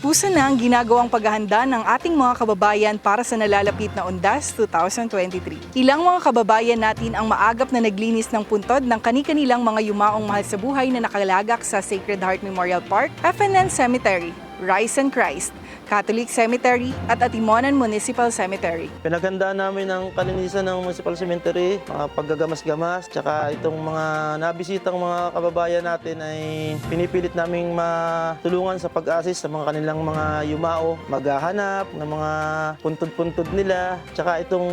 Taus-puso na ang ginagawang paghahanda ng ating mga kababayan para sa nalalapit na Undas 2023. Ilang mga kababayan natin ang maagap na naglinis ng puntod ng kani-kanilang mga yumaong mahal sa buhay na nakalagak sa Sacred Heart Memorial Park, FNN Cemetery, Rise and Christ, Catholic Cemetery at Atimonan Municipal Cemetery. Pinaghandaan namin ang kalinisan ng Municipal Cemetery, mga paggagamas-gamas, tsaka itong mga nabisitang mga kababayan natin ay pinipilit naming matulungan sa pag-assist sa mga kanilang mga yumao, maghahanap ng mga puntod-puntod nila, tsaka itong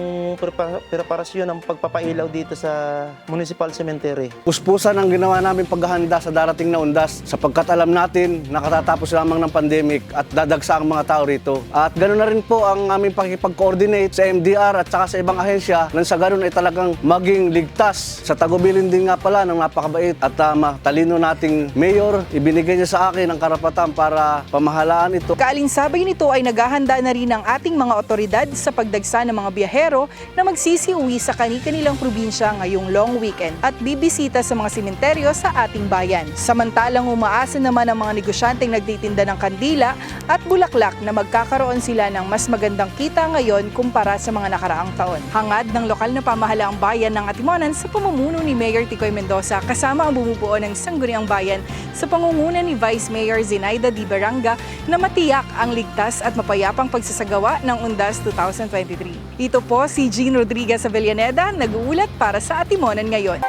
preparasyon ng pagpapailaw dito sa Municipal Cemetery. Puspusan ang ginawa namin paghahanda sa darating na Undas sapagkat alam natin nakatatapos lamang ng pandemic at dadagsa ang mga tao rito. At ganoon na rin po ang aming pakikipag-coordinate sa MDR at saka sa ibang ahensya nang sa ganoon ay talagang maging ligtas. Sa tagubilin din nga pala ng napakabait at matalino nating mayor, ibinigay niya sa akin ang karapatan para pamahalaan ito. Kaalinsabay nito ay naghahanda na rin ang ating mga otoridad sa pagdagsa ng mga biyahero na magsisiuwi sa kani-kanilang probinsya ngayong long weekend at bibisita sa mga sementeryo sa ating bayan. Samantalang umaasa naman ang mga negosyanteng nagtitinda ng kandila at bulaklak na magkakaroon sila ng mas magandang kita ngayon kumpara sa mga nakaraang taon. Hangad ng lokal na pamahalaang bayan ng Atimonan sa pamumuno ni Mayor Ticoy Mendoza kasama ang bumubuo ng Sangguniang Bayan sa pangunguna ni Vice Mayor Zenaida Di Baranga na matiyak ang ligtas at mapayapang pagsasagawa ng Undas 2023. Ito po si Jean Rodriguez Avellaneda, nag-uulat para sa Atimonan ngayon.